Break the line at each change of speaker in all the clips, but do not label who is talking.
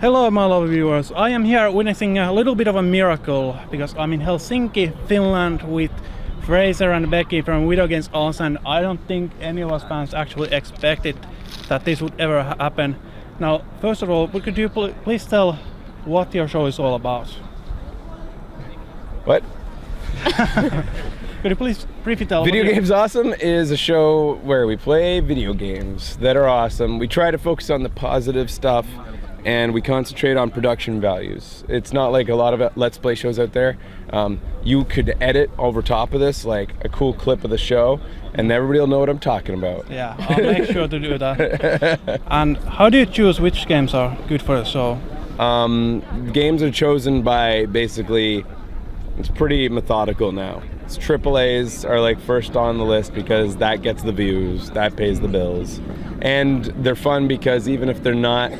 Hello, my lovely viewers. I am here witnessing a little bit of a miracle because I'm in Helsinki, Finland with Fraser and Becky from Video Games Awesome, and I don't think any of us fans actually expected that this would ever happen. Now, first of all, could you please tell what your show is all about?
What?
Could you please briefly tell?
Video Games Awesome is a show where we play video games that are awesome. We try to focus on the positive stuff and we concentrate on production values. It's not like a lot of Let's Play shows out there. You could edit over top of this like a cool clip of the show and everybody will know what I'm talking about.
Yeah, I'll make sure to do that. And how do you choose which games are good for the show?
Games are chosen by basically, it's pretty methodical now. It's AAAs are like first on the list because that gets the views, that pays the bills. And they're fun because even if they're not,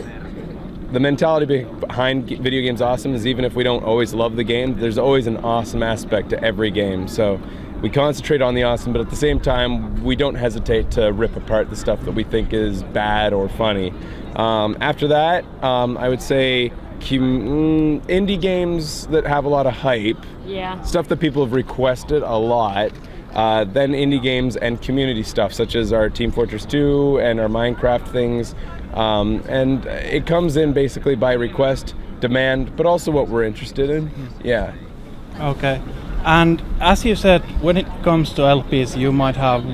the mentality behind Video Games Awesome is even if we don't always love the game, there's always an awesome aspect to every game. So we concentrate on the awesome, but at the same time, we don't hesitate to rip apart the stuff that we think is bad or funny. After that, I would say indie games that have a lot of hype, stuff that people have requested a lot, then indie games and community stuff such as our Team Fortress 2 and our Minecraft things, and it comes in basically by request, demand, but also what we're interested in. Yeah.
Okay. And as you said, when it comes to LPs, you might have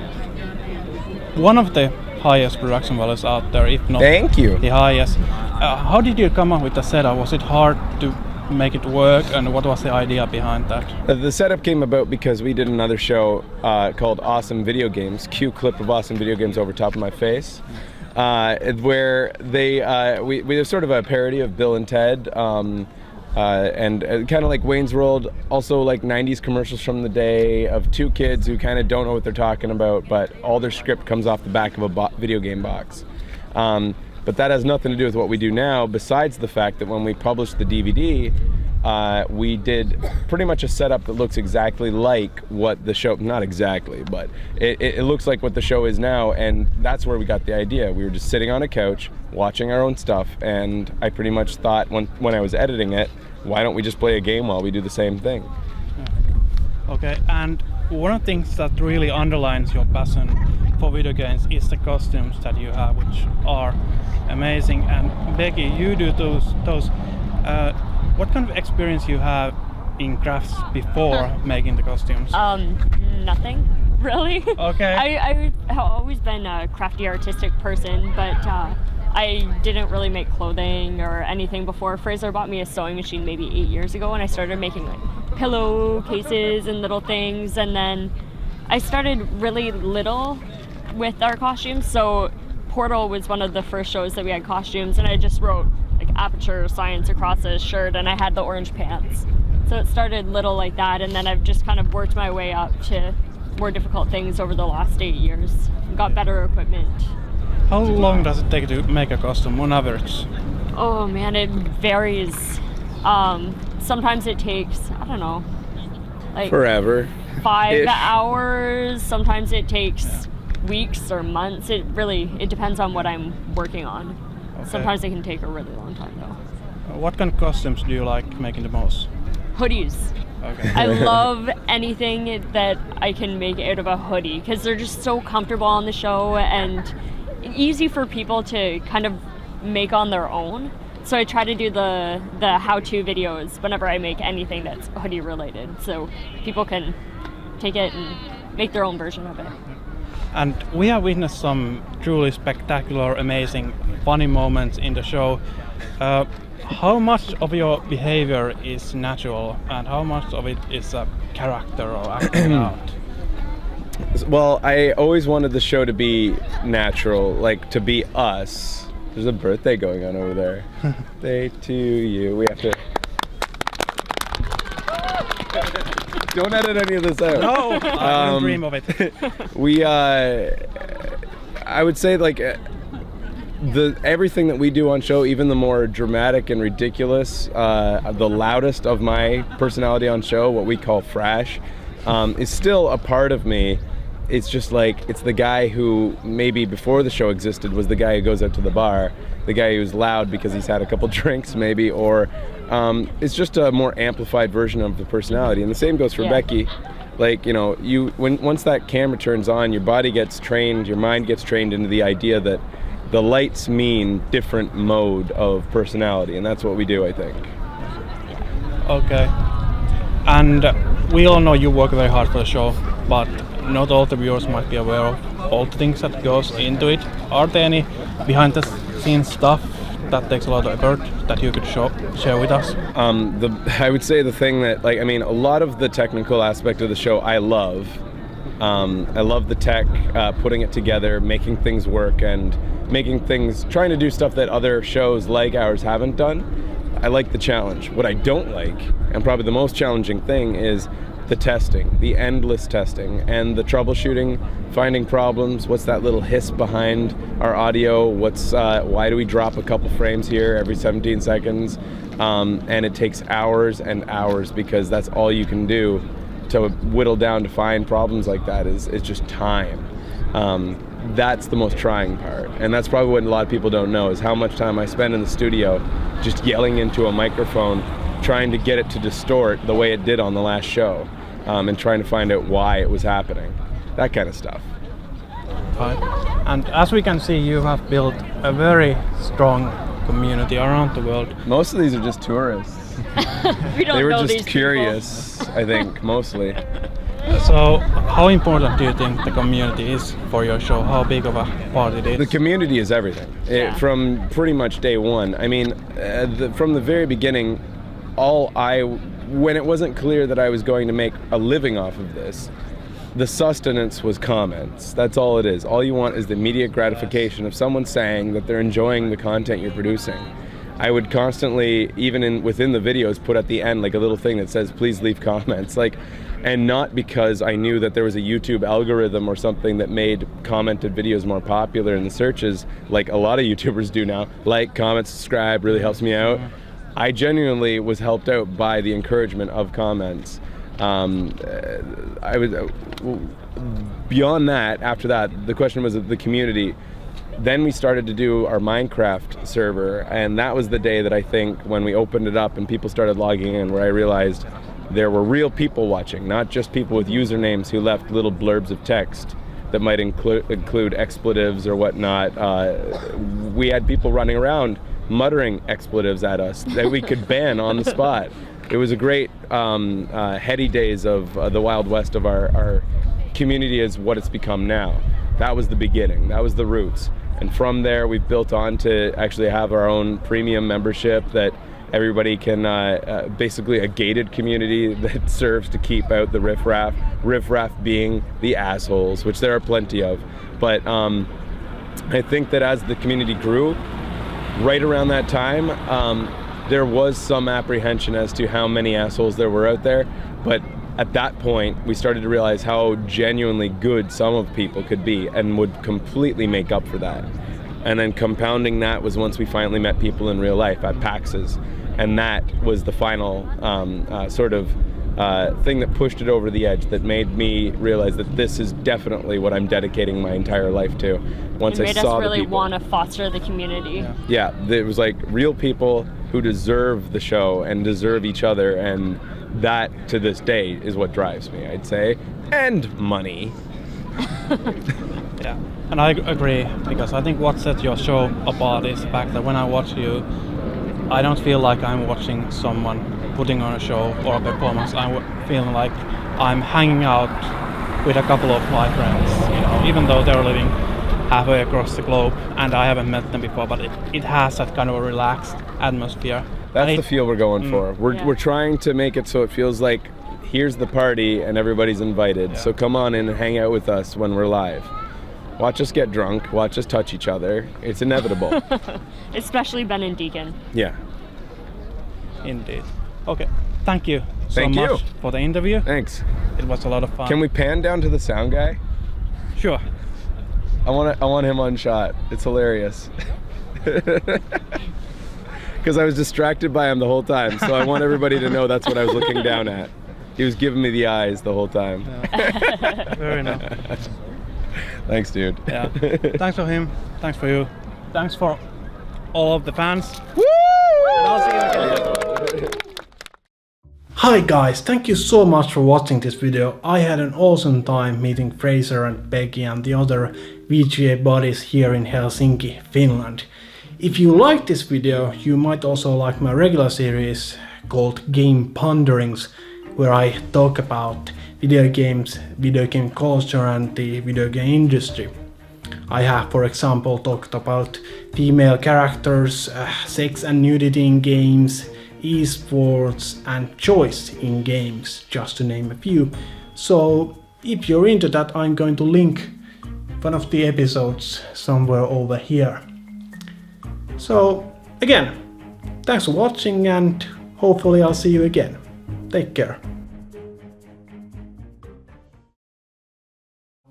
one of the highest production values out there, if not
Thank you.
the highest. How did you come up with the setup? Was it hard to make it work, and what was the idea behind that?
The setup came about because we did another show called Awesome Video Games, cue clip of Awesome Video Games over top of my face, where we did sort of a parody of Bill and Ted, and kind of like Wayne's World, also like 90s commercials from the day of two kids who kind of don't know what they're talking about, but all their script comes off the back of a video game box. But that has nothing to do with what we do now, besides the fact that when we published the DVD, we did pretty much a setup that looks exactly like what the show, not exactly, but it looks like what the show is now, and that's where we got the idea. We were just sitting on a couch, watching our own stuff, and I pretty much thought when I was editing it, why don't we just play a game while we do the same thing?
Okay, and one of the things that really underlines your passion for video games is the costumes that you have, which are amazing. And Becky, you do those. What kind of experience you have in crafts before making the costumes?
Nothing, really.
Okay.
I have always been a crafty, artistic person, but I didn't really make clothing or anything before. Fraser bought me a sewing machine maybe 8 years ago, and I started making like pillowcases and little things, and then I started really little with our costumes. So Portal was one of the first shows that we had costumes, and I just wrote like aperture science across his shirt, and I had the orange pants. So it started little like that, and then I've just kind of worked my way up to more difficult things over the last 8 years. Got better equipment.
How long does it take to make a costume on average?
Oh man, it varies. Sometimes it takes, I don't know, like
Forever.
5 hours. Sometimes it takes weeks or months. It depends on what I'm working on.
Okay.
Sometimes it can take a really long time though.
What kind of costumes do you like making the most?
Hoodies.
Okay.
I love anything that I can make out of a hoodie because they're just so comfortable on the show and easy for people to kind of make on their own. So I try to do the how-to videos whenever I make anything that's hoodie related, so people can take it and make their own version of it.
And we have witnessed some truly spectacular, amazing, funny moments in the show. How much of your behavior is natural and how much of it is a character or acting out?
Well, I always wanted the show to be natural, like to be us. There's a birthday going on over there. Birthday to you. We have to... Don't edit any of this out.
No, I don't dream of it.
I would say like everything that we do on show, even the more dramatic and ridiculous, the loudest of my personality on show, what we call Frash, is still a part of me. it's just like, it's the guy who maybe before the show existed was the guy who goes out to the bar, the guy who's loud because he's had a couple drinks maybe, or it's just a more amplified version of the personality. And the same goes for Becky. Like, you know, once that camera turns on, your body gets trained, your mind gets trained into the idea that the lights mean different mode of personality, and that's what we do, I think.
Okay. And we all know you work very hard for the show, but not all the viewers might be aware of all the things that goes into it. Are there any behind the scenes stuff that takes a lot of effort that you could share with us?
I would say the thing that, like, I mean, a lot of the technical aspect of the show I love. I love the tech, putting it together, making things work, and trying to do stuff that other shows like ours haven't done. I like the challenge. What I don't like, and probably the most challenging thing, is the testing, the endless testing, and the troubleshooting, finding problems. What's that little hiss behind our audio? Why do we drop a couple frames here every 17 seconds? And it takes hours and hours, because that's all you can do to whittle down to find problems like that is just time. That's the most trying part, and that's probably what a lot of people don't know, is how much time I spend in the studio just yelling into a microphone, trying to get it to distort the way it did on the last show, and trying to find out why it was happening, that kind of stuff.
Right. And as we can see, you have built a very strong community around the world.
Most of these are just tourists.
We don't
they were
know
just
these
curious, I think, mostly.
So, how important do you think the community is for your show? How big of a part it is?
The community is everything. From pretty much day one. I mean, from the very beginning, when it wasn't clear that I was going to make a living off of this, the sustenance was comments. That's all it is. All you want is the immediate gratification of someone saying that they're enjoying the content you're producing. I would constantly, even within the videos, put at the end like a little thing that says, please leave comments. And not because I knew that there was a YouTube algorithm or something that made commented videos more popular in the searches, like a lot of YouTubers do now. Like, comment, subscribe, really helps me out. I genuinely was helped out by the encouragement of comments. I was beyond that. After that, the question was of the community. Then we started to do our Minecraft server, and that was the day that I think, when we opened it up and people started logging in, where I realized there were real people watching, not just people with usernames who left little blurbs of text that might include expletives or whatnot. We had people running around muttering expletives at us that we could ban on the spot. It was a great heady days of the Wild West of our community as what it's become now. That was the beginning, that was the roots. And from there we've built on to actually have our own premium membership that everybody can, basically a gated community that serves to keep out the riffraff. Riffraff being the assholes, which there are plenty of. But I think that as the community grew, right around that time, there was some apprehension as to how many assholes there were out there. But at that point, we started to realize how genuinely good some of people could be and would completely make up for that. And then compounding that was once we finally met people in real life at PAX's. And that was the final thing that pushed it over the edge, that made me realize that this is definitely what I'm dedicating my entire life to. Once I saw the people. It made us really
want to foster the community.
Yeah, it was like real people who deserve the show and deserve each other, and that to this day is what drives me, I'd say. And money.
Yeah, and I agree, because I think what sets your show apart is the fact that when I watch you, I don't feel like I'm watching someone putting on a show or a performance. I'm feeling like I'm hanging out with a couple of my friends, even though they're living halfway across the globe and I haven't met them before, but it has that kind of a relaxed atmosphere.
That's the feel we're going for. We're trying to make it so it feels like here's the party and everybody's invited. So come on in and hang out with us when we're live. Watch us get drunk, watch us touch each other. It's inevitable.
Especially Ben and Deacon.
Yeah.
Indeed. Okay, thank you so much for the interview.
Thanks.
It was a lot of fun.
Can we pan down to the sound guy?
Sure.
I want him on shot. It's hilarious. Because I was distracted by him the whole time, so I want everybody to know that's what I was looking down at. He was giving me the eyes the whole time.
Very nice.
Thanks, dude.
Yeah. Thanks for him. Thanks for you. Thanks for all of the fans.
Woo!
And I'll see you again. Hi guys, thank you so much for watching this video. I had an awesome time meeting Fraser and Becky and the other VGA buddies here in Helsinki, Finland. If you like this video, you might also like my regular series called Game Ponderings, where I talk about video games, video game culture and the video game industry. I have, for example, talked about female characters, sex and nudity in games, esports and choice in games, just to name a few. So if you're into that, I'm going to link one of the episodes somewhere over here. So again, thanks for watching and hopefully I'll see you again. Take care.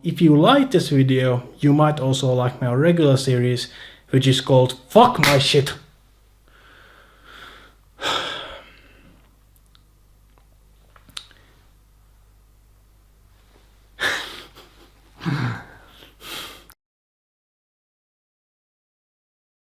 If you like this video, you might also like my regular series, which is called Fuck My Shit.